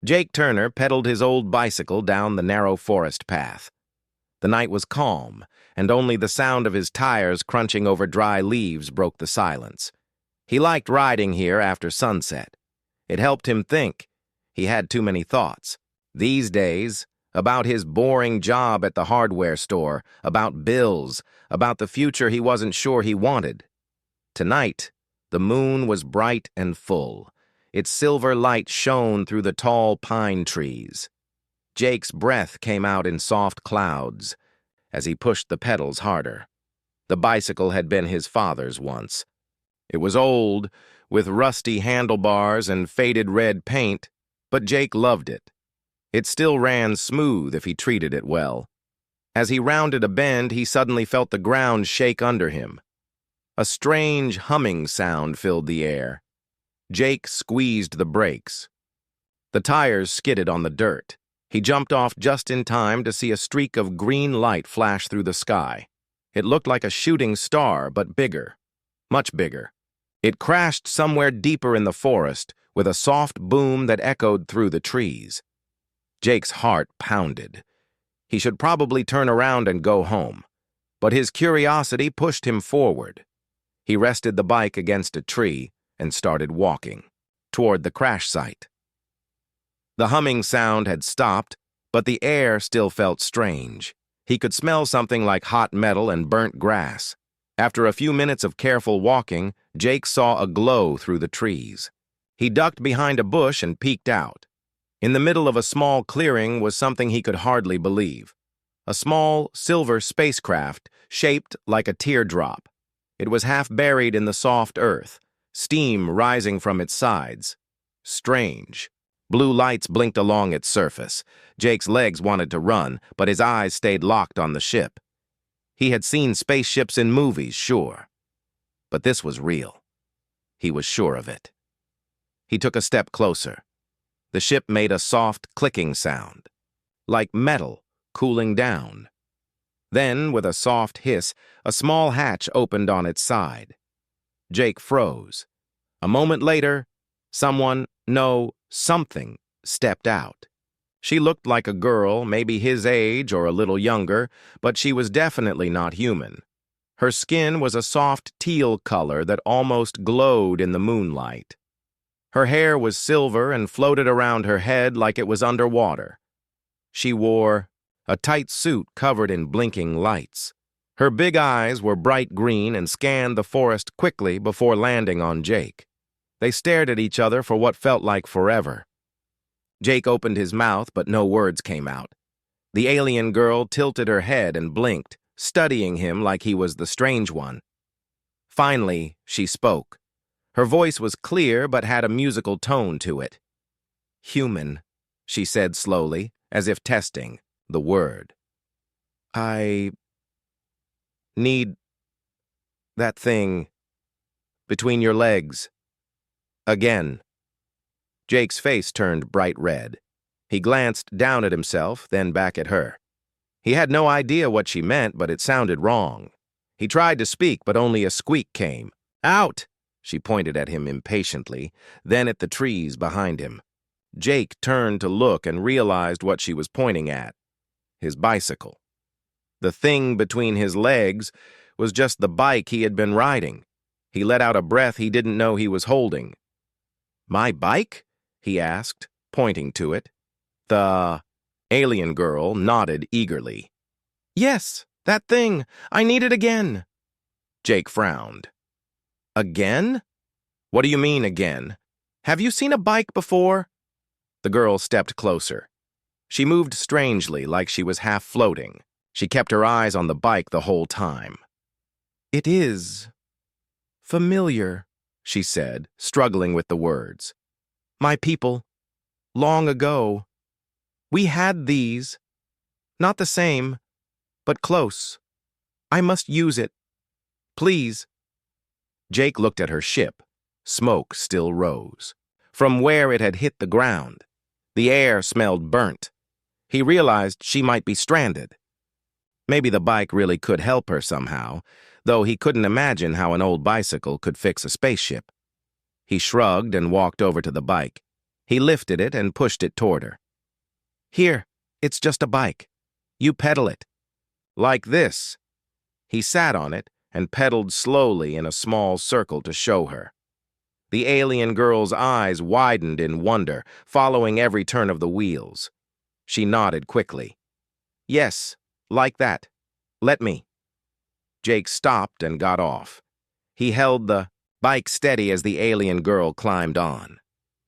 Jake Turner pedaled his old bicycle down the narrow forest path. The night was calm, and only the sound of his tires crunching over dry leaves broke the silence. He liked riding here after sunset. It helped him think. He had too many thoughts. These days, about his boring job at the hardware store, about bills, about the future he wasn't sure he wanted. Tonight, the moon was bright and full. Its silver light shone through the tall pine trees. Jake's breath came out in soft clouds as he pushed the pedals harder. The bicycle had been his father's once. It was old, with rusty handlebars and faded red paint, but Jake loved it. It still ran smooth if he treated it well. As he rounded a bend, he suddenly felt the ground shake under him. A strange humming sound filled the air. Jake squeezed the brakes. The tires skidded on the dirt. He jumped off just in time to see a streak of green light flash through the sky. It looked like a shooting star, but bigger. Much bigger. It crashed somewhere deeper in the forest, with a soft boom that echoed through the trees. Jake's heart pounded. He should probably turn around and go home. But his curiosity pushed him forward. He rested the bike against a tree and started walking toward the crash site. The humming sound had stopped, but the air still felt strange. He could smell something like hot metal and burnt grass. After a few minutes of careful walking, Jake saw a glow through the trees. He ducked behind a bush and peeked out. In the middle of a small clearing was something he could hardly believe. A small, silver spacecraft shaped like a teardrop. It was half buried in the soft earth, steam rising from its sides. Strange. Blue lights blinked along its surface. Jake's legs wanted to run, but his eyes stayed locked on the ship. He had seen spaceships in movies, sure. But this was real. He was sure of it. He took a step closer. The ship made a soft clicking sound, like metal cooling down. Then, with a soft hiss, a small hatch opened on its side. Jake froze. A moment later, something, stepped out. She looked like a girl, maybe his age or a little younger, but she was definitely not human. Her skin was a soft teal color that almost glowed in the moonlight. Her hair was silver and floated around her head like it was underwater. She wore a tight suit covered in blinking lights. Her big eyes were bright green and scanned the forest quickly before landing on Jake. They stared at each other for what felt like forever. Jake opened his mouth, but no words came out. The alien girl tilted her head and blinked, studying him like he was the strange one. Finally, she spoke. Her voice was clear but had a musical tone to it. "Human," she said slowly, as if testing the word. "I need that thing between your legs. Again." Jake's face turned bright red. He glanced down at himself, then back at her. He had no idea what she meant, but it sounded wrong. He tried to speak, but only a squeak came. "Out!" She pointed at him impatiently, then at the trees behind him. Jake turned to look and realized what she was pointing at. His bicycle. The thing between his legs was just the bike he had been riding. He let out a breath he didn't know he was holding. "My bike?" he asked, pointing to it. The alien girl nodded eagerly. "Yes, that thing. I need it again." Jake frowned. "Again? What do you mean, again? Have you seen a bike before?" The girl stepped closer. She moved strangely, like she was half floating. She kept her eyes on the bike the whole time. "It is familiar," she said, struggling with the words. "My people, long ago, we had these. Not the same, but close. I must use it. Please." Jake looked at her ship. Smoke still rose. From where it had hit the ground, the air smelled burnt. He realized she might be stranded. Maybe the bike really could help her somehow, though he couldn't imagine how an old bicycle could fix a spaceship. He shrugged and walked over to the bike. He lifted it and pushed it toward her. "Here, it's just a bike. You pedal it. Like this." He sat on it and pedaled slowly in a small circle to show her. The alien girl's eyes widened in wonder, following every turn of the wheels. She nodded quickly. "Yes, like that. Let me." Jake stopped and got off. He held the bike steady as the alien girl climbed on.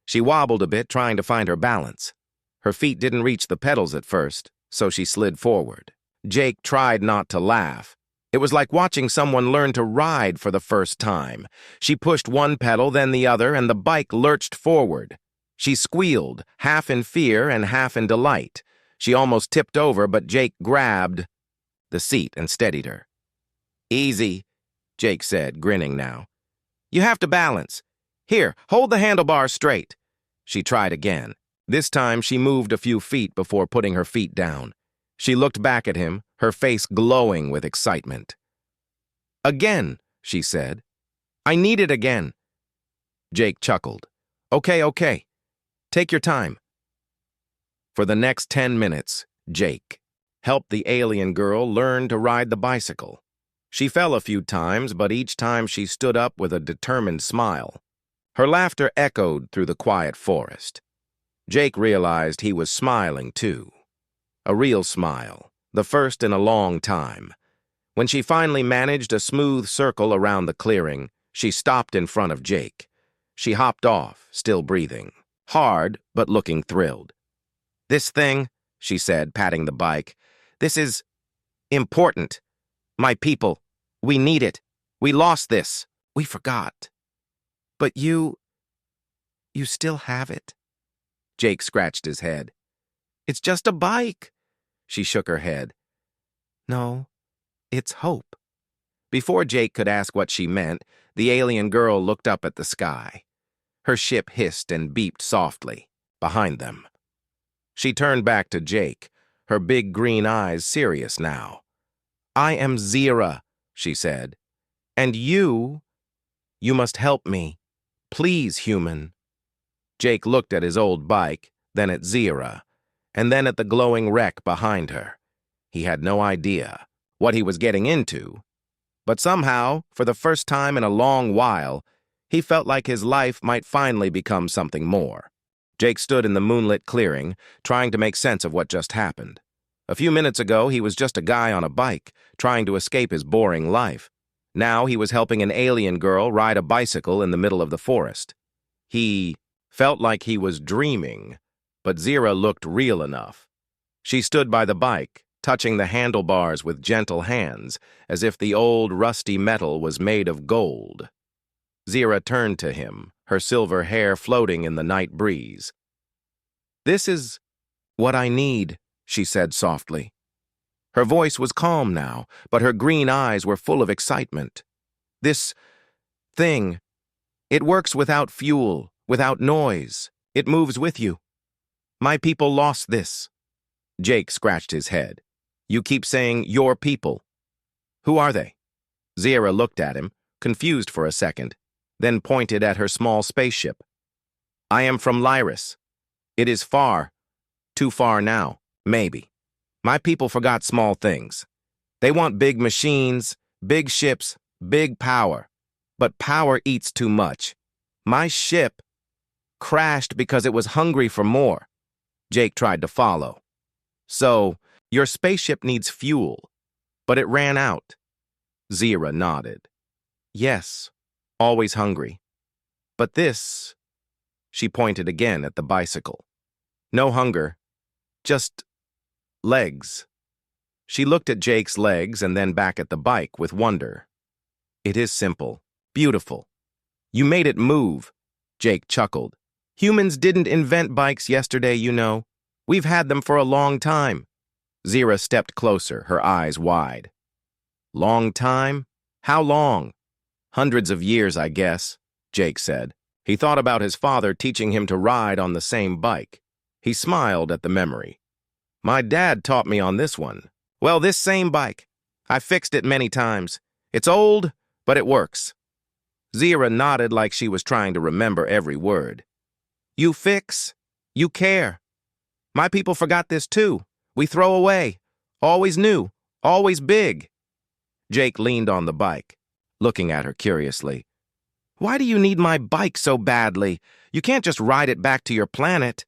She wobbled a bit, trying to find her balance. Her feet didn't reach the pedals at first, so she slid forward. Jake tried not to laugh. It was like watching someone learn to ride for the first time. She pushed one pedal, then the other, and the bike lurched forward. She squealed, half in fear and half in delight. She almost tipped over, but Jake grabbed the seat and steadied her. "Easy," Jake said, grinning now. "You have to balance. Here, hold the handlebars straight." She tried again. This time she moved a few feet before putting her feet down. She looked back at him, her face glowing with excitement. "Again," she said. "I need it again." Jake chuckled. Okay. Take your time." For the next 10 minutes, Jake helped the alien girl learn to ride the bicycle. She fell a few times, but each time she stood up with a determined smile. Her laughter echoed through the quiet forest. Jake realized he was smiling, too. A real smile, the first in a long time. When she finally managed a smooth circle around the clearing, she stopped in front of Jake. She hopped off, still breathing. Hard, but looking thrilled. "This thing," she said, patting the bike, "this is important. My people, we need it. We lost this. We forgot." "But you still have it?" Jake scratched his head. "It's just a bike." She shook her head. "No, it's hope." Before Jake could ask what she meant, the alien girl looked up at the sky. Her ship hissed and beeped softly, behind them. She turned back to Jake, her big green eyes serious now. "I am Zira," she said. "And you must help me. Please, human." Jake looked at his old bike, then at Zira, and then at the glowing wreck behind her. He had no idea what he was getting into, but somehow, for the first time in a long while, he felt like his life might finally become something more. Jake stood in the moonlit clearing, trying to make sense of what just happened. A few minutes ago, he was just a guy on a bike, trying to escape his boring life. Now he was helping an alien girl ride a bicycle in the middle of the forest. He felt like he was dreaming, but Zira looked real enough. She stood by the bike, touching the handlebars with gentle hands, as if the old, rusty metal was made of gold. Zira turned to him, her silver hair floating in the night breeze. "This is what I need," she said softly. Her voice was calm now, but her green eyes were full of excitement. "This thing, it works without fuel, without noise. It moves with you. My people lost this." Jake scratched his head. "You keep saying your people. Who are they?" Zira looked at him, confused for a second, then pointed at her small spaceship. "I am from Lyris. It is far, too far now, maybe. My people forgot small things. They want big machines, big ships, big power. But power eats too much. My ship crashed because it was hungry for more." Jake tried to follow. "So, your spaceship needs fuel, but it ran out." Zira nodded. "Yes, always hungry. But this," she pointed again at the bicycle. "No hunger, just legs." She looked at Jake's legs and then back at the bike with wonder. "It is simple, beautiful. You made it move." Jake chuckled. "Humans didn't invent bikes yesterday, you know. We've had them for a long time." Zira stepped closer, her eyes wide. "Long time? How long?" "Hundreds of years, I guess," Jake said. He thought about his father teaching him to ride on the same bike. He smiled at the memory. "My dad taught me on this one. Well, this same bike. I fixed it many times. It's old, but it works." Zira nodded like she was trying to remember every word. You fix. You care. My people forgot this too. We throw away. Always new. Always big. Jake leaned on the bike, looking at her curiously. Why do you need my bike so badly? You can't just ride it back to your planet.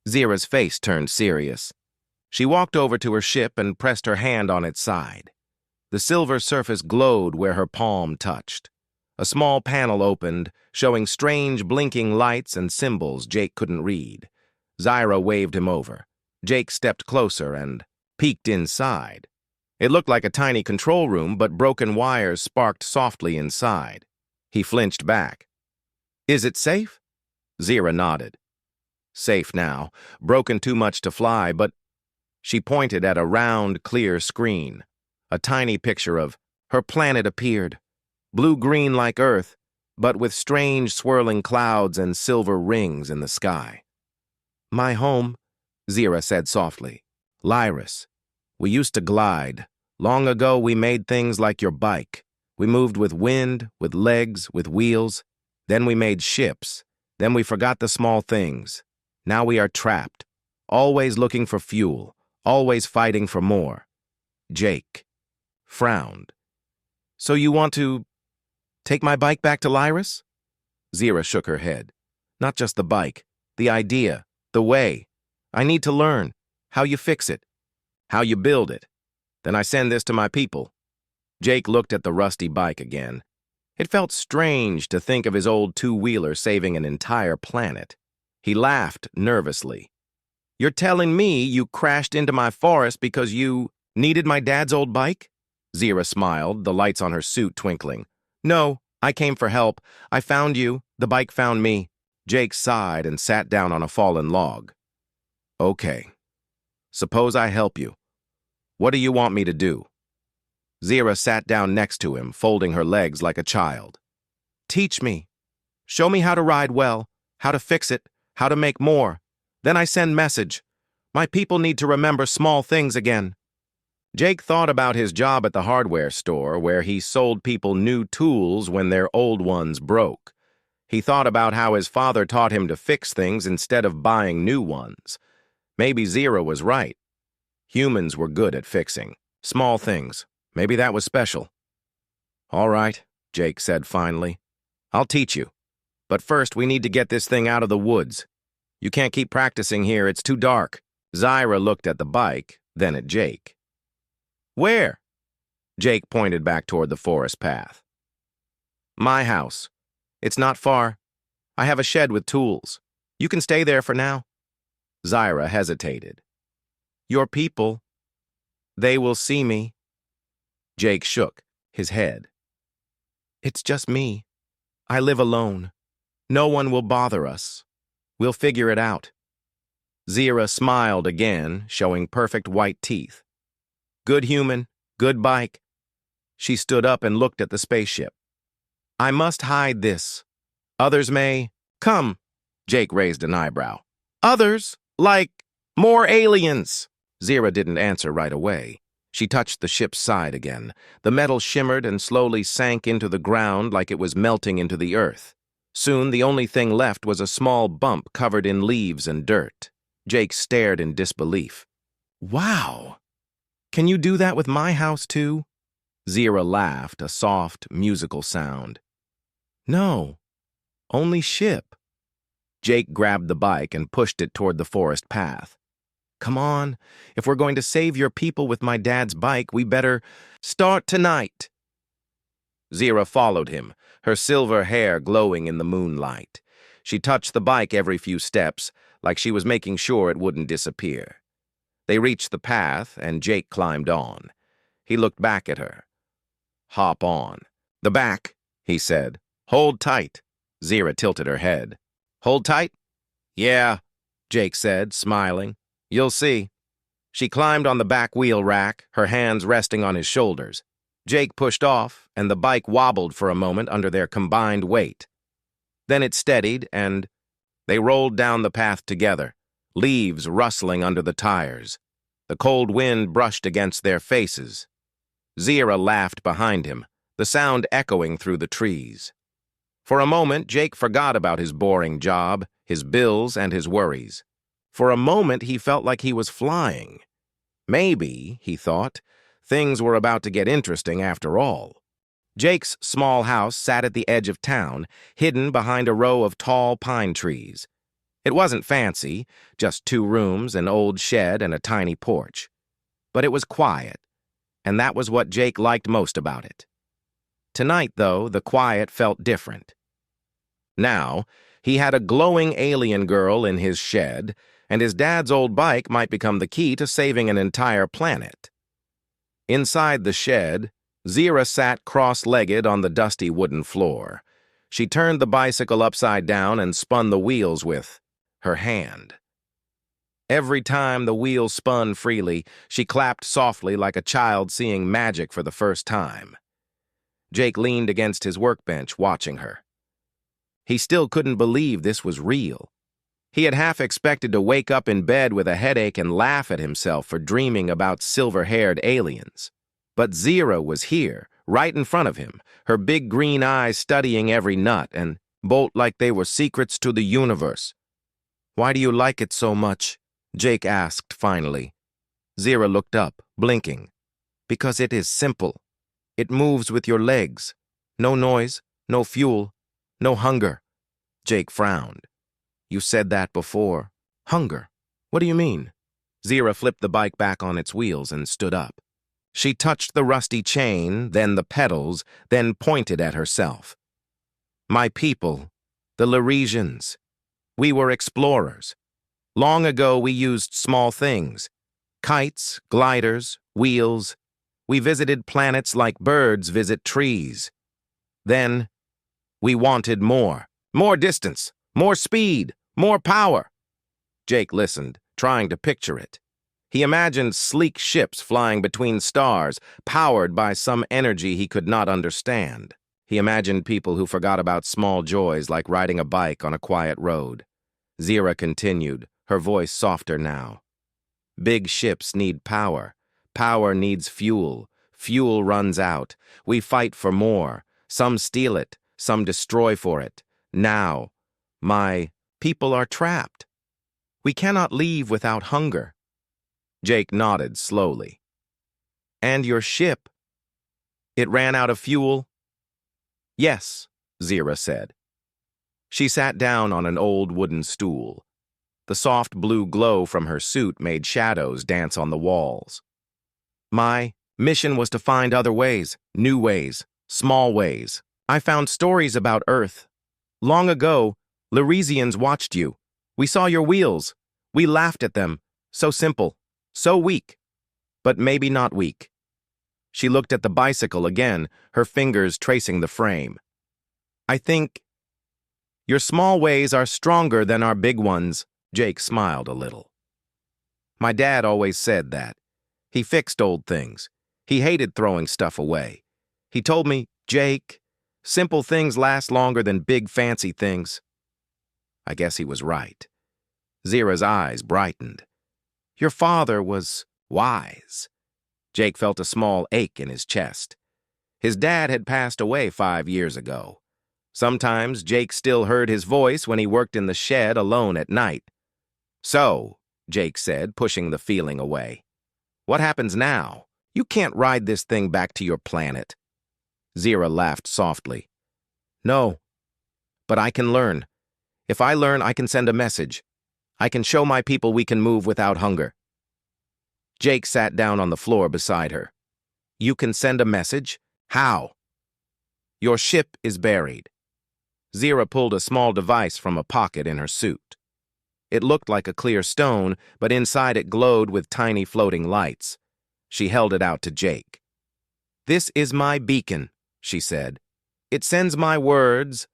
Zira's face turned serious. She walked over to her ship and pressed her hand on its side. The silver surface glowed where her palm touched. A small panel opened, showing strange blinking lights and symbols Jake couldn't read. Zira waved him over. Jake stepped closer and peeked inside. It looked like a tiny control room, but broken wires sparked softly inside. He flinched back. Is it safe? Zira nodded. Safe now, broken too much to fly, but she pointed at a round, clear screen. A tiny picture of her planet appeared, blue-green like Earth, but with strange swirling clouds and silver rings in the sky. My home, Zira said softly. Lyris. We used to glide. Long ago we made things like your bike. We moved with wind, with legs, with wheels. Then we made ships. Then we forgot the small things. Now we are trapped, always looking for fuel, always fighting for more. Jake frowned. So you want to take my bike back to Lyris? Zira shook her head. Not just the bike, the idea, the way. I need to learn how you fix it, how you build it. Then I send this to my people. Jake looked at the rusty bike again. It felt strange to think of his old two-wheeler saving an entire planet. He laughed nervously. You're telling me you crashed into my forest because you needed my dad's old bike? Zira smiled, the lights on her suit twinkling. No, I came for help. I found you. The bike found me. Jake sighed and sat down on a fallen log. Okay. Suppose I help you. What do you want me to do? Zira sat down next to him, folding her legs like a child. Teach me. Show me how to ride well, how to fix it, how to make more. Then I send message. My people need to remember small things again. Jake thought about his job at the hardware store where he sold people new tools when their old ones broke. He thought about how his father taught him to fix things instead of buying new ones. Maybe Zira was right. Humans were good at fixing. Small things. Maybe that was special. All right, Jake said finally. I'll teach you. But first we need to get this thing out of the woods. You can't keep practicing here, it's too dark. Zira looked at the bike, then at Jake. Where? Jake pointed back toward the forest path. My house. It's not far. I have a shed with tools. You can stay there for now. Zira hesitated. Your people. They will see me. Jake shook his head. It's just me. I live alone. No one will bother us. We'll figure it out. Zira smiled again, showing perfect white teeth. Good human, good bike. She stood up and looked at the spaceship. I must hide this. Others may... Come, Jake raised an eyebrow. Others? Like more aliens? Zira didn't answer right away. She touched the ship's side again. The metal shimmered and slowly sank into the ground like it was melting into the earth. Soon the only thing left was a small bump covered in leaves and dirt. Jake stared in disbelief. Wow! Can you do that with my house too? Zira laughed, a soft, musical sound. No, only ship. Jake grabbed the bike and pushed it toward the forest path. Come on, if we're going to save your people with my dad's bike, we better start tonight. Zira followed him, her silver hair glowing in the moonlight. She touched the bike every few steps, like she was making sure it wouldn't disappear. They reached the path, and Jake climbed on. He looked back at her. Hop on. The back, he said. Hold tight. Zira tilted her head. Hold tight? Yeah, Jake said, smiling. You'll see. She climbed on the back wheel rack, her hands resting on his shoulders. Jake pushed off, and the bike wobbled for a moment under their combined weight. Then it steadied, and they rolled down the path together, leaves rustling under the tires. The cold wind brushed against their faces. Zira laughed behind him, the sound echoing through the trees. For a moment, Jake forgot about his boring job, his bills, and his worries. For a moment, he felt like he was flying. Maybe, he thought, things were about to get interesting after all. Jake's small house sat at the edge of town, hidden behind a row of tall pine trees. It wasn't fancy, just 2 rooms, an old shed, and a tiny porch. But it was quiet, and that was what Jake liked most about it. Tonight, though, the quiet felt different. Now, he had a glowing alien girl in his shed, and his dad's old bike might become the key to saving an entire planet. Inside the shed, Zira sat cross-legged on the dusty wooden floor. She turned the bicycle upside down and spun the wheels with her hand. Every time the wheel spun freely, she clapped softly like a child seeing magic for the first time. Jake leaned against his workbench, watching her. He still couldn't believe this was real. He had half expected to wake up in bed with a headache and laugh at himself for dreaming about silver-haired aliens. But Zira was here, right in front of him, her big green eyes studying every nut and bolt like they were secrets to the universe. "Why do you like it so much?" Jake asked finally. Zira looked up, blinking. "Because it is simple. It moves with your legs. No noise, no fuel, no hunger." Jake frowned. "You said that before. Hunger? What do you mean?" Zira flipped the bike back on its wheels and stood up. She touched the rusty chain, then the pedals, then pointed at herself. "My people, the Laresians. We were explorers. Long ago we used small things. Kites, gliders, wheels. We visited planets like birds visit trees. Then we wanted more. More distance, more speed, more power." Jake listened, trying to picture it. He imagined sleek ships flying between stars, powered by some energy he could not understand. He imagined people who forgot about small joys like riding a bike on a quiet road. Zira continued, her voice softer now. "Big ships need power. Power needs fuel. Fuel runs out. We fight for more. Some steal it, some destroy for it. Now, my people are trapped. We cannot leave without hunger." Jake nodded slowly. "And your ship? It ran out of fuel?" "Yes," Zira said. She sat down on an old wooden stool. The soft blue glow from her suit made shadows dance on the walls. "My mission was to find other ways, new ways, small ways. I found stories about Earth. Long ago, Laresians watched you. We saw your wheels. We laughed at them. So simple, so weak. But maybe not weak." She looked at the bicycle again, her fingers tracing the frame. "I think your small ways are stronger than our big ones." Jake smiled a little. "My dad always said that. He fixed old things. He hated throwing stuff away. He told me, 'Jake, simple things last longer than big fancy things.'" I guess he was right. Zira's eyes brightened. "Your father was wise." Jake felt a small ache in his chest. His dad had passed away 5 years ago. Sometimes Jake still heard his voice when he worked in the shed alone at night. "So," Jake said, pushing the feeling away, "what happens now? You can't ride this thing back to your planet." Zira laughed softly. "No, but I can learn. If I learn, I can send a message. I can show my people we can move without hunger." Jake sat down on the floor beside her. "You can send a message? How?" "Your ship is buried." Zira pulled a small device from a pocket in her suit. It looked like a clear stone, but inside it glowed with tiny floating lights. She held it out to Jake. "This is my beacon," she said. "It sends my words,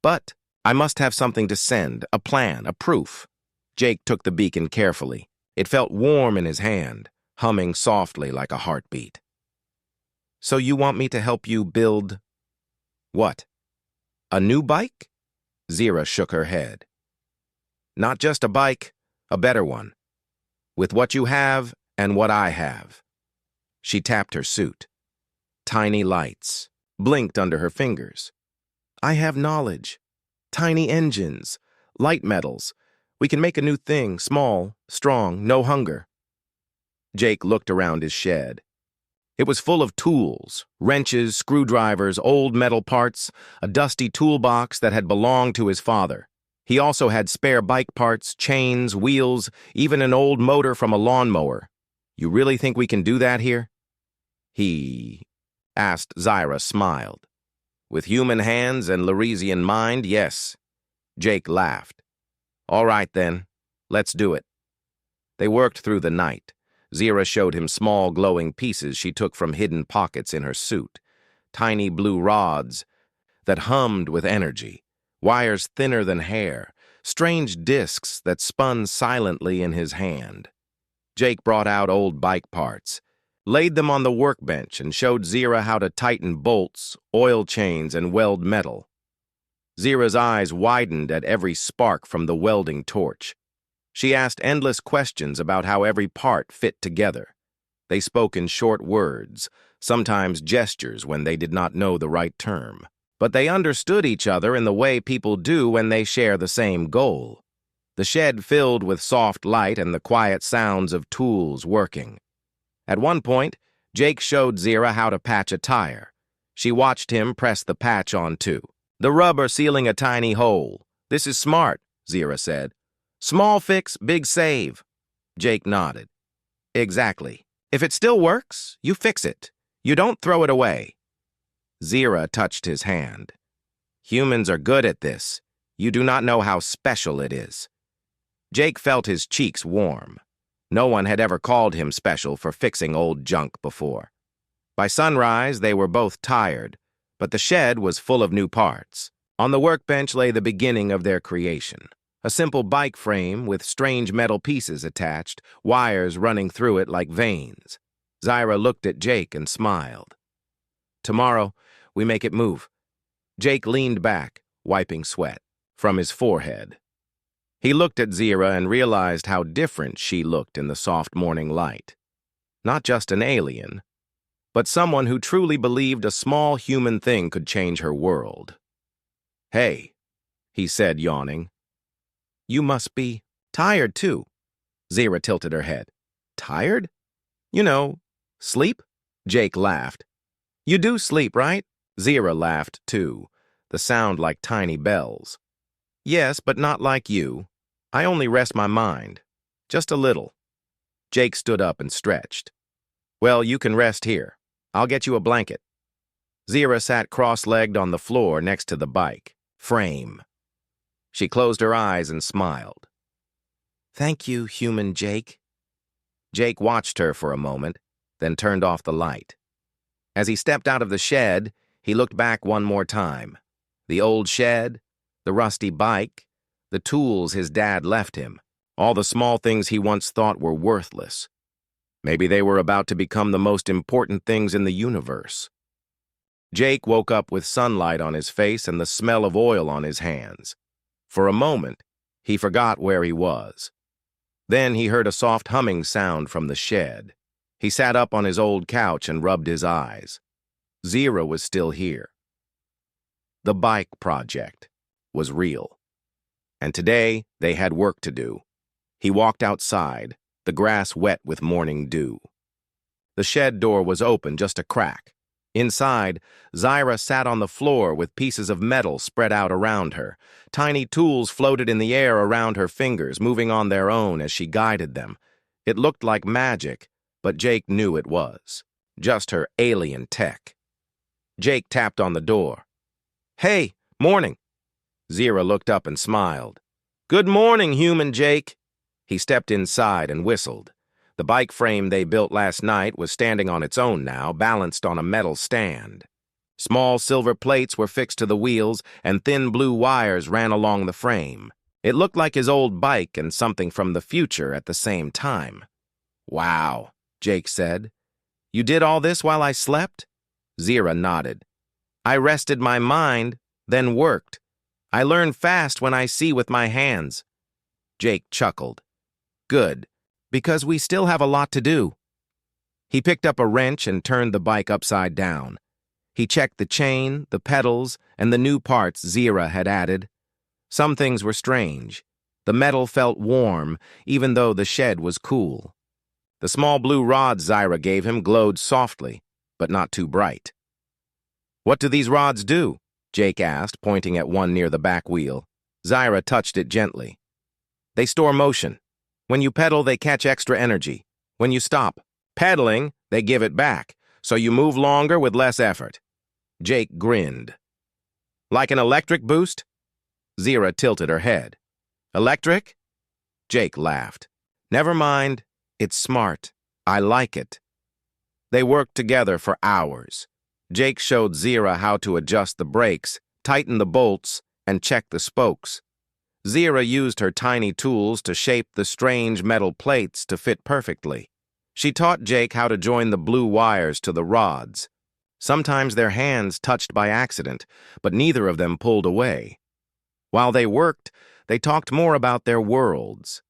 but I must have something to send, a plan, a proof." Jake took the beacon carefully. It felt warm in his hand, humming softly like a heartbeat. "So you want me to help you build—" "What? A new bike?" Zira shook her head. "Not just a bike, a better one. With what you have and what I have." She tapped her suit. Tiny lights blinked under her fingers. I have knowledge. Tiny engines, light metals. We can make a new thing, small, strong, no hunger. Jake looked around his shed. It was full of tools, wrenches, screwdrivers, old metal parts, a dusty toolbox that had belonged to his father. He also had spare bike parts, chains, wheels, even an old motor from a lawnmower. You really think we can do that here? He asked. Zyra smiled. With human hands and Laresian mind, yes. Jake laughed. All right then, let's do it. They worked through the night. Zira showed him small glowing pieces she took from hidden pockets in her suit, tiny blue rods that hummed with energy, wires thinner than hair, strange discs that spun silently in his hand. Jake brought out old bike parts, laid them on the workbench, and showed Zira how to tighten bolts, oil chains, and weld metal. Zira's eyes widened at every spark from the welding torch. She asked endless questions about how every part fit together. They spoke in short words, sometimes gestures when they did not know the right term. But they understood each other in the way people do when they share the same goal. The shed filled with soft light and the quiet sounds of tools working. At one point, Jake showed Zira how to patch a tire. She watched him press the patch on too. The rubber sealing a tiny hole. This is smart, Zira said. Small fix, big save. Jake nodded. Exactly. If it still works, you fix it. You don't throw it away. Zira touched his hand. Humans are good at this. You do not know how special it is. Jake felt his cheeks warm. No one had ever called him special for fixing old junk before. By sunrise, they were both tired, but the shed was full of new parts. On the workbench lay the beginning of their creation. A simple bike frame with strange metal pieces attached, wires running through it like veins. Zyra looked at Jake and smiled. Tomorrow, we make it move. Jake leaned back, wiping sweat from his forehead. He looked at Zira and realized how different she looked in the soft morning light. Not just an alien, but someone who truly believed a small human thing could change her world. Hey, he said, yawning. You must be tired, too. Zira tilted her head. Tired? You know, sleep? Jake laughed. You do sleep, right? Zira laughed, too, the sound like tiny bells. Yes, but not like you. I only rest my mind. Just a little. Jake stood up and stretched. Well, you can rest here. I'll get you a blanket. Zira sat cross-legged on the floor next to the bike frame. She closed her eyes and smiled. Thank you, human Jake. Jake watched her for a moment, then turned off the light. As he stepped out of the shed, he looked back one more time. The old shed, the rusty bike, the tools his dad left him, all the small things he once thought were worthless. Maybe they were about to become the most important things in the universe. Jake woke up with sunlight on his face and the smell of oil on his hands. For a moment, he forgot where he was. Then he heard a soft humming sound from the shed. He sat up on his old couch and rubbed his eyes. Zira was still here. The bike project was real. And today, they had work to do. He walked outside, the grass wet with morning dew. The shed door was open, just a crack. Inside, Zyra sat on the floor with pieces of metal spread out around her. Tiny tools floated in the air around her fingers, moving on their own as she guided them. It looked like magic, but Jake knew it was. Just her alien tech. Jake tapped on the door. Hey, morning. Zyra looked up and smiled. Good morning, human Jake. He stepped inside and whistled. The bike frame they built last night was standing on its own now, balanced on a metal stand. Small silver plates were fixed to the wheels, and thin blue wires ran along the frame. It looked like his old bike and something from the future at the same time. Wow, Jake said. You did all this while I slept? Zyra nodded. I rested my mind, then worked. I learn fast when I see with my hands. Jake chuckled. Good. Because we still have a lot to do. He picked up a wrench and turned the bike upside down. He checked the chain, the pedals, and the new parts Zira had added. Some things were strange. The metal felt warm, even though the shed was cool. The small blue rods Zira gave him glowed softly, but not too bright. "What do these rods do?" Jake asked, pointing at one near the back wheel. Zira touched it gently. "They store motion. When you pedal, they catch extra energy. When you stop pedaling, they give it back, so you move longer with less effort." Jake grinned. "Like an electric boost?" Zira tilted her head. "Electric?" Jake laughed. "Never mind. It's smart. I like it." They worked together for hours. Jake showed Zira how to adjust the brakes, tighten the bolts, and check the spokes. Zira used her tiny tools to shape the strange metal plates to fit perfectly. She taught Jake how to join the blue wires to the rods. Sometimes their hands touched by accident, but neither of them pulled away. While they worked, they talked more about their worlds.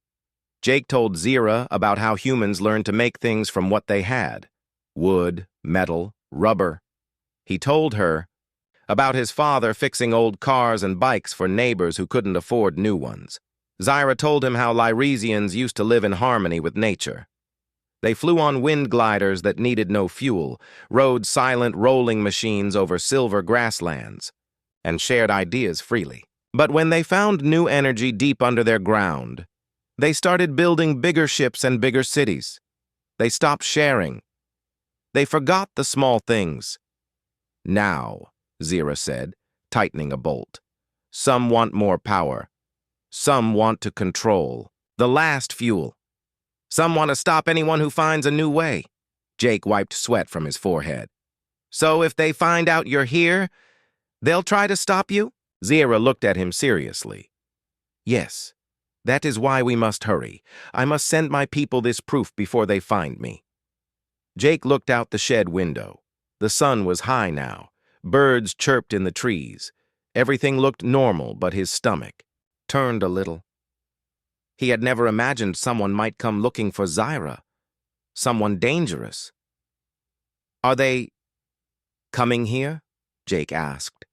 Jake told Zira about how humans learned to make things from what they had: wood, metal, rubber. He told her about his father fixing old cars and bikes for neighbors who couldn't afford new ones. Zira told him how Lyresians used to live in harmony with nature. They flew on wind gliders that needed no fuel, rode silent rolling machines over silver grasslands, and shared ideas freely. But when they found new energy deep under their ground, they started building bigger ships and bigger cities. They stopped sharing. They forgot the small things. "Now," Zira said, tightening a bolt, "some want more power. Some want to control. The last fuel. Some want to stop anyone who finds a new way." Jake wiped sweat from his forehead. "So if they find out you're here, they'll try to stop you?" Zira looked at him seriously. "Yes. That is why we must hurry. I must send my people this proof before they find me." Jake looked out the shed window. The sun was high now. Birds chirped in the trees. Everything looked normal, but his stomach turned a little. He had never imagined someone might come looking for Zira. Someone dangerous. "Are they coming here?" Jake asked.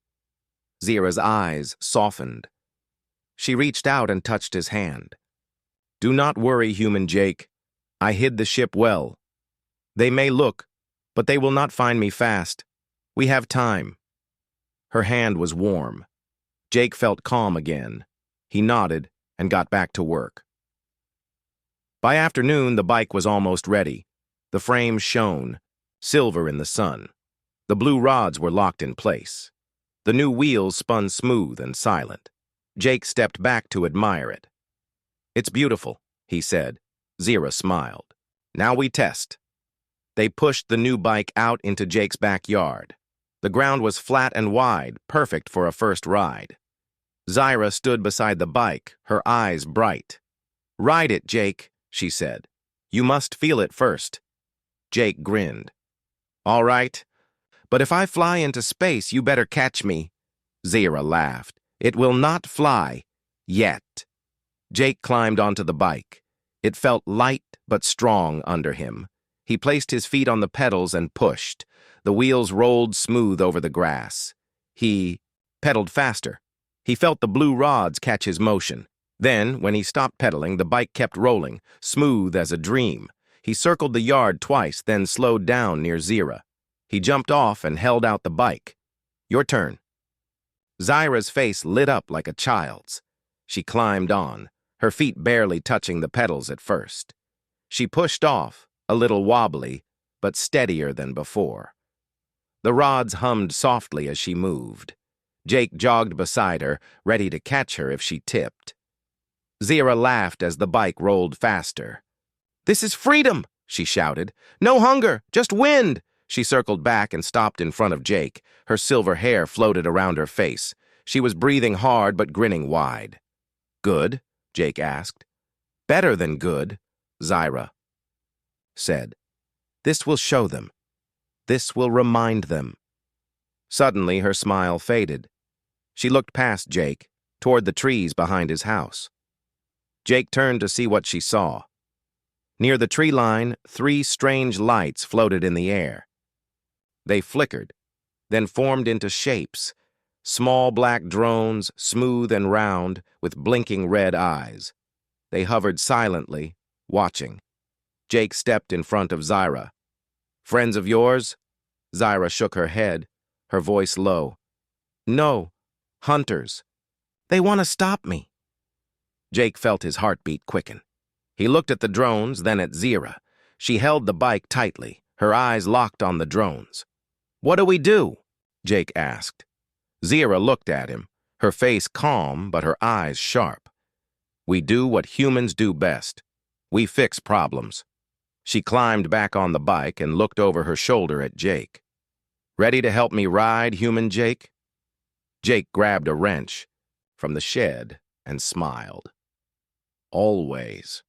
Zira's eyes softened. She reached out and touched his hand. "Do not worry, human Jake. I hid the ship well. They may look, but they will not find me fast. We have time." Her hand was warm. Jake felt calm again. He nodded and got back to work. By afternoon, the bike was almost ready. The frame shone, silver in the sun. The blue rods were locked in place. The new wheels spun smooth and silent. Jake stepped back to admire it. "It's beautiful," he said. Zira smiled. "Now we test." They pushed the new bike out into Jake's backyard. The ground was flat and wide, perfect for a first ride. Zira stood beside the bike, her eyes bright. "Ride it, Jake," she said. "You must feel it first." Jake grinned. "All right, but if I fly into space, you better catch me." Zira laughed. "It will not fly. Yet." Jake climbed onto the bike. It felt light but strong under him. He placed his feet on the pedals and pushed. The wheels rolled smooth over the grass. He pedaled faster. He felt the blue rods catch his motion. Then, when he stopped pedaling, the bike kept rolling, smooth as a dream. He circled the yard twice, then slowed down near Zira. He jumped off and held out the bike. "Your turn." Zira's face lit up like a child's. She climbed on, her feet barely touching the pedals at first. She pushed off, a little wobbly, but steadier than before. The rods hummed softly as she moved. Jake jogged beside her, ready to catch her if she tipped. Zira laughed as the bike rolled faster. "This is freedom!" she shouted. "No hunger, just wind!" She circled back and stopped in front of Jake. Her silver hair floated around her face. She was breathing hard but grinning wide. "Good?" Jake asked. "Better than good," Zira said. "This will show them. This will remind them." Suddenly, her smile faded. She looked past Jake, toward the trees behind his house. Jake turned to see what she saw. Near the tree line, 3 strange lights floated in the air. They flickered, then formed into shapes. Small black drones, smooth and round, with blinking red eyes. They hovered silently, watching. Jake stepped in front of Zyra. "Friends of yours?" Zyra shook her head, her voice low. "No, hunters. They want to stop me." Jake felt his heartbeat quicken. He looked at the drones, then at Zyra. She held the bike tightly, her eyes locked on the drones. "What do we do?" Jake asked. Zyra looked at him, her face calm but her eyes sharp. "We do what humans do best. We fix problems." She climbed back on the bike and looked over her shoulder at Jake. "Ready to help me ride, human Jake?" Jake grabbed a wrench from the shed and smiled. "Always."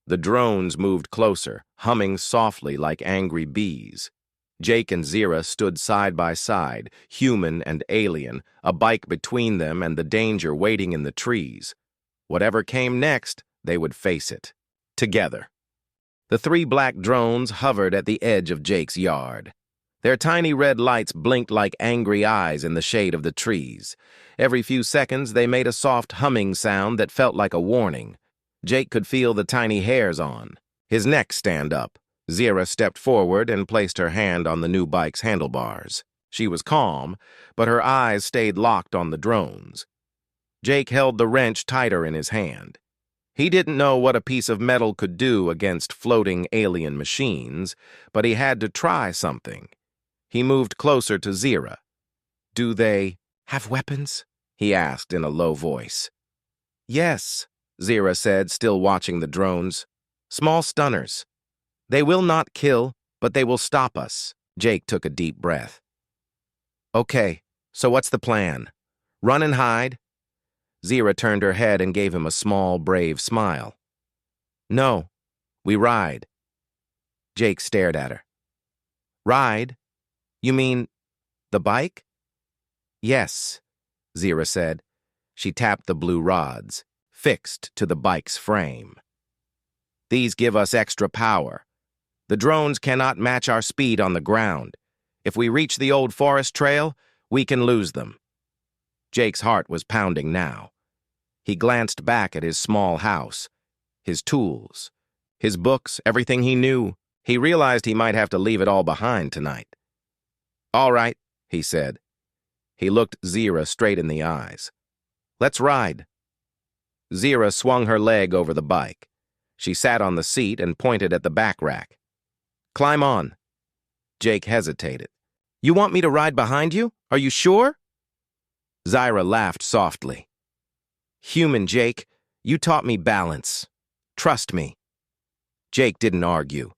The drones moved closer, humming softly like angry bees. Jake and Zyra stood side by side, human and alien, a bike between them and the danger waiting in the trees. Whatever came next, they would face it. Together. The three black drones hovered at the edge of Jake's yard. Their tiny red lights blinked like angry eyes in the shade of the trees. Every few seconds, they made a soft humming sound that felt like a warning. Jake could feel the tiny hairs on his neck stand up. Zyra stepped forward and placed her hand on the new bike's handlebars. She was calm, but her eyes stayed locked on the drones. Jake held the wrench tighter in his hand. He didn't know what a piece of metal could do against floating alien machines, but he had to try something. He moved closer to Zyra. "Do they have weapons?" he asked in a low voice. "Yes," Zyra said, still watching the drones. "Small stunners. They will not kill, but they will stop us." Jake took a deep breath. "Okay, so what's the plan? Run and hide?" Zyra turned her head and gave him a small, brave smile. "No, we ride." Jake stared at her. "Ride? You mean the bike?" "Yes," Zyra said. She tapped the blue rods, fixed to the bike's frame. "These give us extra power. The drones cannot match our speed on the ground. If we reach the old forest trail, we can lose them." Jake's heart was pounding now. He glanced back at his small house, his tools, his books, everything he knew. He realized he might have to leave it all behind tonight. "All right," he said. He looked Zyra straight in the eyes. "Let's ride." Zyra swung her leg over the bike. She sat on the seat and pointed at the back rack. "Climb on." Jake hesitated. "You want me to ride behind you? Are you sure?" Zyra laughed softly. "Human Jake, you taught me balance. Trust me." Jake didn't argue.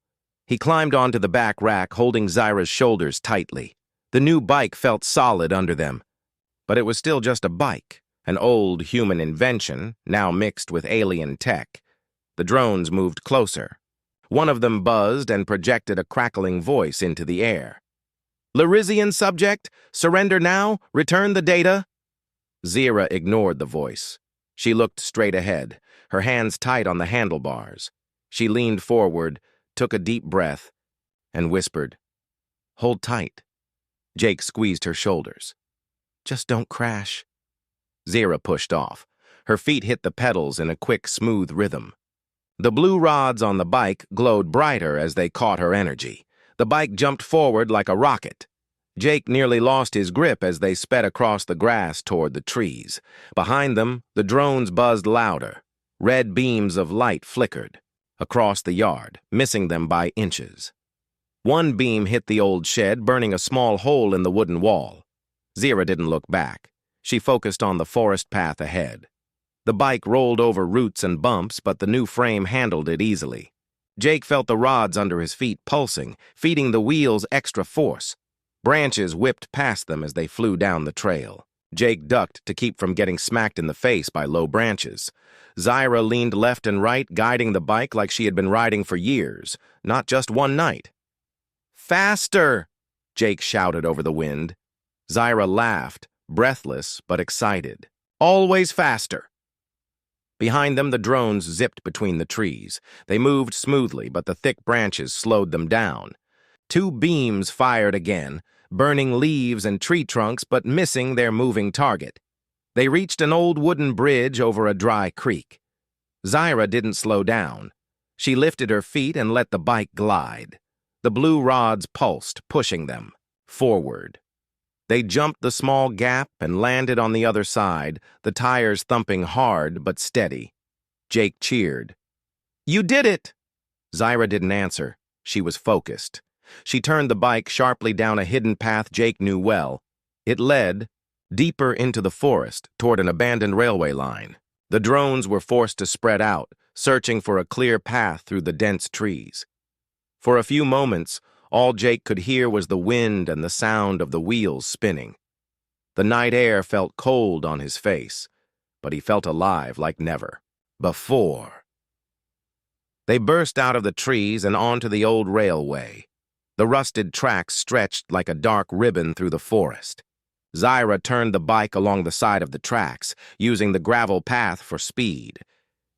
He climbed onto the back rack, holding Zyra's shoulders tightly. The new bike felt solid under them. But it was still just a bike, an old human invention, now mixed with alien tech. The drones moved closer. One of them buzzed and projected a crackling voice into the air. "Lyrizian subject, surrender now, return the data." Zyra ignored the voice. She looked straight ahead, her hands tight on the handlebars. She leaned forward, took a deep breath, and whispered, "Hold tight." Jake squeezed her shoulders. "Just don't crash." Zyra pushed off. Her feet hit the pedals in a quick, smooth rhythm. The blue rods on the bike glowed brighter as they caught her energy. The bike jumped forward like a rocket. Jake nearly lost his grip as they sped across the grass toward the trees. Behind them, the drones buzzed louder. Red beams of light flickered across the yard, missing them by inches. One beam hit the old shed, burning a small hole in the wooden wall. Zyra didn't look back. She focused on the forest path ahead. The bike rolled over roots and bumps, but the new frame handled it easily. Jake felt the rods under his feet pulsing, feeding the wheels extra force. Branches whipped past them as they flew down the trail. Jake ducked to keep from getting smacked in the face by low branches. Zyra leaned left and right, guiding the bike like she had been riding for years, not just one night. "Faster!" Jake shouted over the wind. Zyra laughed, breathless but excited. "Always faster!" Behind them, the drones zipped between the trees. They moved smoothly, but the thick branches slowed them down. Two beams fired again, burning leaves and tree trunks but missing their moving target. They reached an old wooden bridge over a dry creek. Zyra didn't slow down. She lifted her feet and let the bike glide. The blue rods pulsed, pushing them forward. They jumped the small gap and landed on the other side, the tires thumping hard but steady. Jake cheered. "You did it!" Zyra didn't answer. She was focused. She turned the bike sharply down a hidden path Jake knew well. It led deeper into the forest toward an abandoned railway line. The drones were forced to spread out, searching for a clear path through the dense trees. For a few moments, all Jake could hear was the wind and the sound of the wheels spinning. The night air felt cold on his face, but he felt alive like never before. They burst out of the trees and onto the old railway. The rusted tracks stretched like a dark ribbon through the forest. Zyra turned the bike along the side of the tracks, using the gravel path for speed.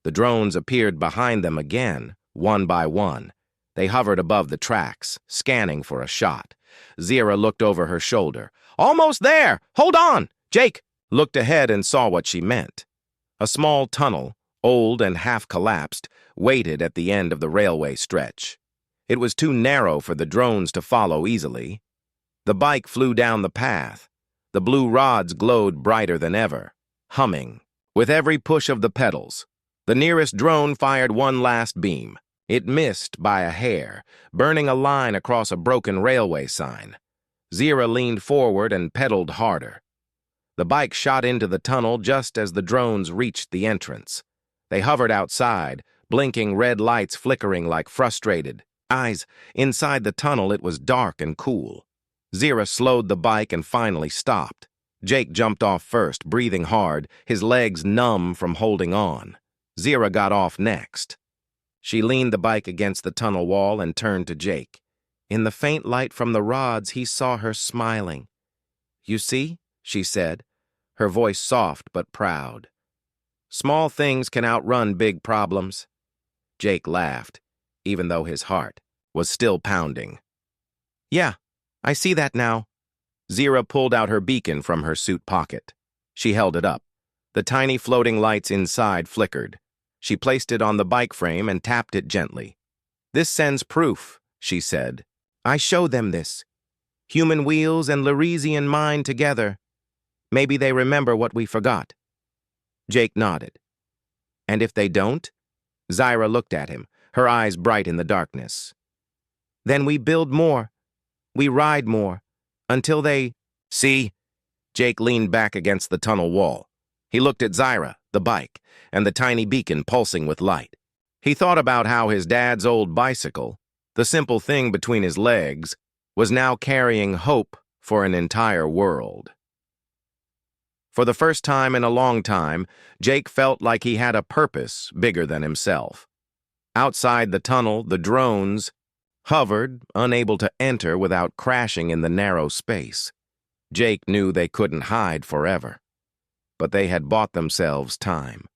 The drones appeared behind them again, one by one. They hovered above the tracks, scanning for a shot. Zyra looked over her shoulder. "Almost there! Hold on!" Jake looked ahead and saw what she meant. A small tunnel, old and half-collapsed, waited at the end of the railway stretch. It was too narrow for the drones to follow easily. The bike flew down the path. The blue rods glowed brighter than ever, humming. With every push of the pedals, the nearest drone fired one last beam. It missed by a hair, burning a line across a broken railway sign. Zyra leaned forward and pedaled harder. The bike shot into the tunnel just as the drones reached the entrance. They hovered outside, blinking red lights flickering like frustrated eyes. Inside the tunnel, it was dark and cool. Zyra slowed the bike and finally stopped. Jake jumped off first, breathing hard, his legs numb from holding on. Zyra got off next. She leaned the bike against the tunnel wall and turned to Jake. In the faint light from the rods, he saw her smiling. "You see?" she said, her voice soft but proud. "Small things can outrun big problems." Jake laughed, even though his heart was still pounding. "Yeah, I see that now." Zyra pulled out her beacon from her suit pocket. She held it up. The tiny floating lights inside flickered. She placed it on the bike frame and tapped it gently. "This sends proof," she said. "I show them this. Human wheels and Lyresian mind together. Maybe they remember what we forgot." Jake nodded. "And if they don't?" Zyra looked at him, her eyes bright in the darkness. "Then we build more. We ride more. Until they—" "See?" Jake leaned back against the tunnel wall. He looked at Zyra, the bike, and the tiny beacon pulsing with light. He thought about how his dad's old bicycle, the simple thing between his legs, was now carrying hope for an entire world. For the first time in a long time, Jake felt like he had a purpose bigger than himself. Outside the tunnel, the drones hovered, unable to enter without crashing in the narrow space. Jake knew they couldn't hide forever, but they had bought themselves time.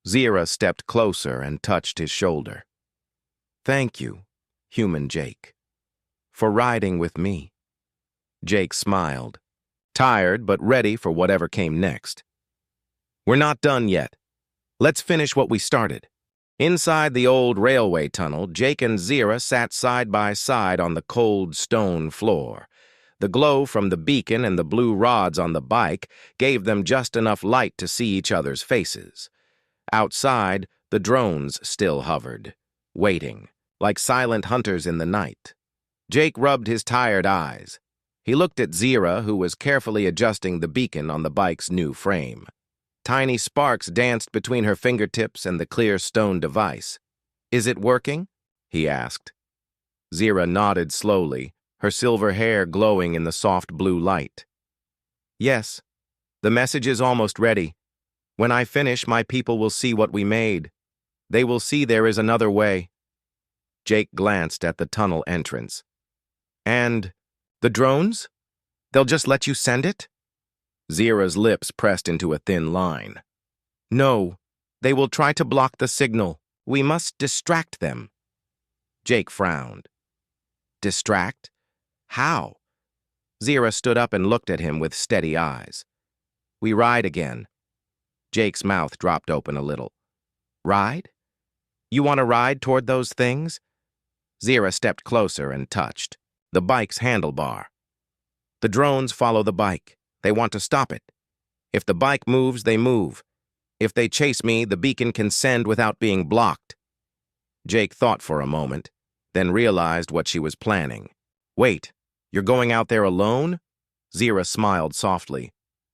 Zyra stepped closer and touched his shoulder. "Thank you, human Jake, for riding with me." Jake smiled, tired but ready for whatever came next. "We're not done yet. Let's finish what we started." Inside the old railway tunnel, Jake and Zyra sat side by side on the cold stone floor. The glow from the beacon and the blue rods on the bike gave them just enough light to see each other's faces. Outside, the drones still hovered, waiting, like silent hunters in the night. Jake rubbed his tired eyes. He looked at Zyra, who was carefully adjusting the beacon on the bike's new frame. Tiny sparks danced between her fingertips and the clear stone device. "Is it working?" he asked. Zyra nodded slowly, her silver hair glowing in the soft blue light. "Yes, the message is almost ready. When I finish, my people will see what we made. They will see there is another way." Jake glanced at the tunnel entrance. "And the drones? They'll just let you send it?" Zyra's lips pressed into a thin line. "No, they will try to block the signal. We must distract them." Jake frowned. "Distract? How?" Zira stood up and looked at him with steady eyes. We ride again. Jake's mouth dropped open a little. Ride? You want to ride toward those things? Zira stepped closer and touched the bike's handlebar. The drones follow the bike. They want to stop it. If the bike moves, they move. If they chase me, the beacon can send without being blocked. Jake thought for a moment, then realized what she was planning. Wait, you're going out there alone? Zira smiled softly.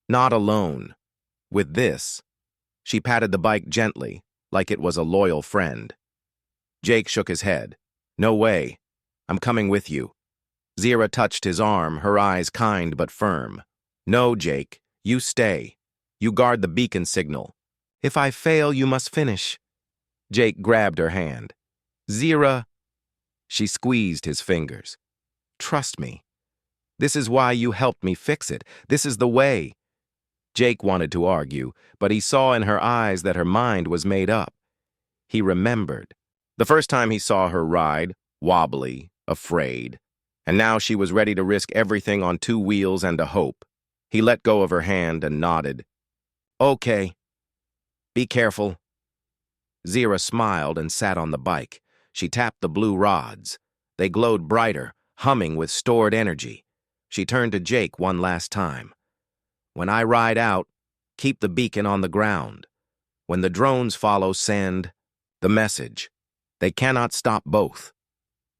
Not alone. With this. She patted the bike gently, like it was a loyal friend. Jake shook his head. No way. I'm coming with you. Zira touched his arm, her eyes kind but firm. No, Jake, you stay. You guard the beacon signal. If I fail, you must finish. Jake grabbed her hand. Zira. She squeezed his fingers. Trust me. This is why you helped me fix it. This is the way. Jake wanted to argue, but he saw in her eyes that her mind was made up. He remembered. The first time he saw her ride, wobbly, afraid, and now she was ready to risk everything on 2 wheels and a hope. He let go of her hand and nodded. Okay. Be careful. Zira smiled and sat on the bike. She tapped the blue rods. They glowed brighter, humming with stored energy. She turned to Jake one last time. When I ride out, keep the beacon on the ground. When the drones follow, send the message. They cannot stop both.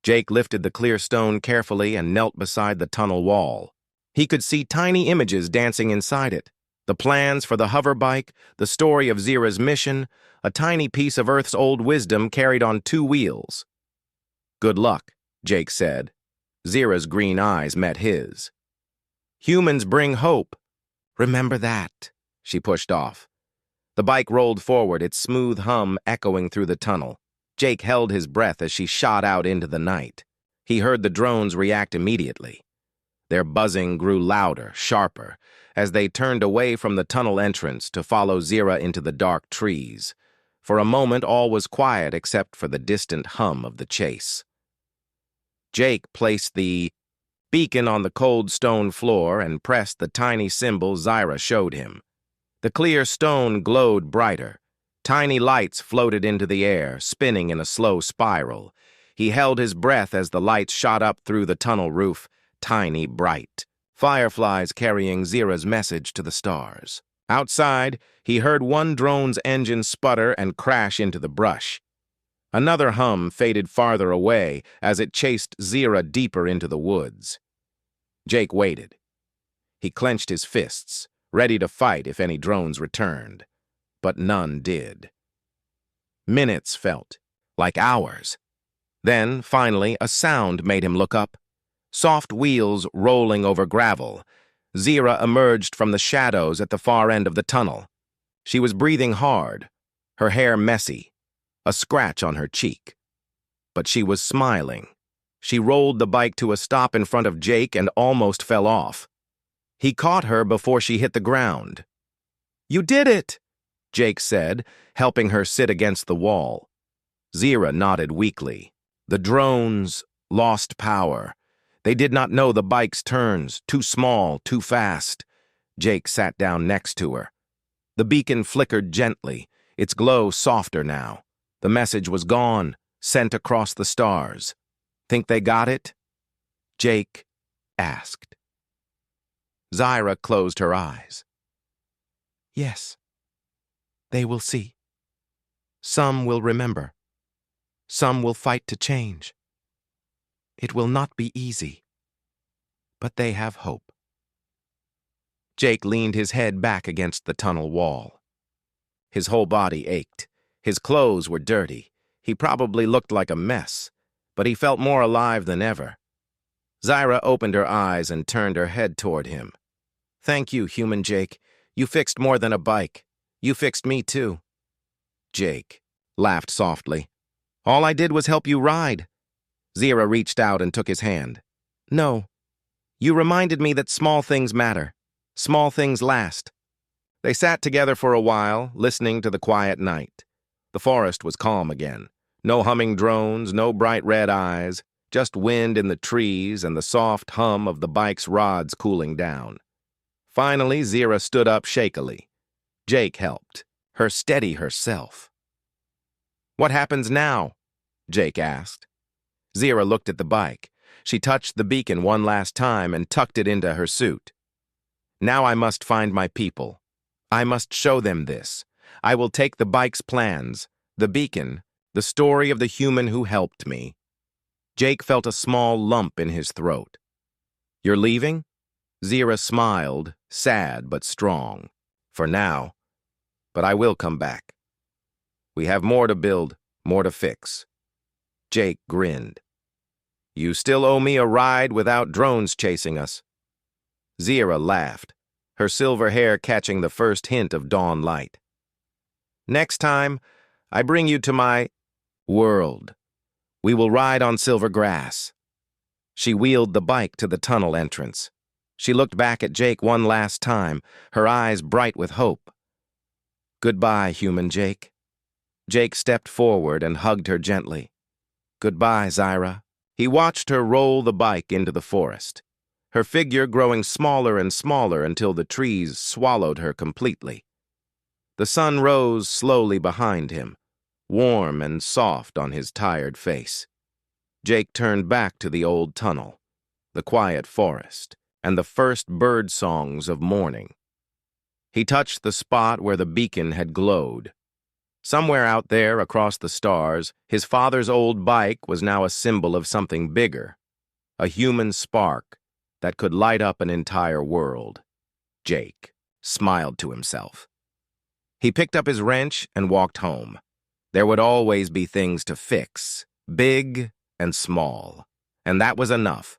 Jake lifted the clear stone carefully and knelt beside the tunnel wall. He could see tiny images dancing inside it. The plans for the hover bike, the story of Zira's mission, a tiny piece of Earth's old wisdom carried on 2 wheels. Good luck, Jake said. Zira's green eyes met his. Humans bring hope. Remember that, she pushed off. The bike rolled forward, its smooth hum echoing through the tunnel. Jake held his breath as she shot out into the night. He heard the drones react immediately. Their buzzing grew louder, sharper, as they turned away from the tunnel entrance to follow Zira into the dark trees. For a moment, all was quiet except for the distant hum of the chase. Jake placed the beacon on the cold stone floor and pressed the tiny symbol Zira showed him. The clear stone glowed brighter. Tiny lights floated into the air, spinning in a slow spiral. He held his breath as the lights shot up through the tunnel roof, tiny, bright. Fireflies carrying Zira's message to the stars. Outside, he heard one drone's engine sputter and crash into the brush. Another hum faded farther away as it chased Zira deeper into the woods. Jake waited. He clenched his fists, ready to fight if any drones returned. But none did. Minutes felt like hours. Then, finally, a sound made him look up. Soft wheels rolling over gravel. Zira emerged from the shadows at the far end of the tunnel. She was breathing hard, her hair messy, a scratch on her cheek. But she was smiling. She rolled the bike to a stop in front of Jake and almost fell off. He caught her before she hit the ground. You did it, Jake said, helping her sit against the wall. Zira nodded weakly. The drones lost power. They did not know the bike's turns, too small, too fast. Jake sat down next to her. The beacon flickered gently, its glow softer now. The message was gone, sent across the stars. Think they got it? Jake asked. Zira closed her eyes. Yes. They will see. Some will remember. Some will fight to change. It will not be easy, but they have hope. Jake leaned his head back against the tunnel wall. His whole body ached. His clothes were dirty. He probably looked like a mess, but he felt more alive than ever. Zira opened her eyes and turned her head toward him. Thank you, human Jake. You fixed more than a bike. You fixed me too. Jake laughed softly. All I did was help you ride. Zira reached out and took his hand. No. You reminded me that small things matter. Small things last. They sat together for a while, listening to the quiet night. The forest was calm again. No humming drones, no bright red eyes, just wind in the trees and the soft hum of the bike's rods cooling down. Finally, Zira stood up shakily. Jake helped, her steady herself. "What happens now?" Jake asked. Zira looked at the bike. She touched the beacon one last time and tucked it into her suit. "Now I must find my people. I must show them this. I will take the bike's plans, the beacon, the story of the human who helped me." Jake felt a small lump in his throat. "You're leaving?" Zira smiled, sad but strong. "For now. But I will come back. We have more to build, more to fix." Jake grinned. "You still owe me a ride without drones chasing us." Zira laughed, her silver hair catching the first hint of dawn light. "Next time, I bring you to my world. We will ride on silver grass." She wheeled the bike to the tunnel entrance. She looked back at Jake one last time, her eyes bright with hope. "Goodbye, human Jake." Jake stepped forward and hugged her gently. "Goodbye, Zira." He watched her roll the bike into the forest, her figure growing smaller and smaller until the trees swallowed her completely. The sun rose slowly behind him, warm and soft on his tired face. Jake turned back to the old tunnel, the quiet forest, and the first bird songs of morning. He touched the spot where the beacon had glowed. Somewhere out there across the stars, his father's old bike was now a symbol of something bigger, a human spark that could light up an entire world. Jake smiled to himself. He picked up his wrench and walked home. There would always be things to fix, big and small, and that was enough.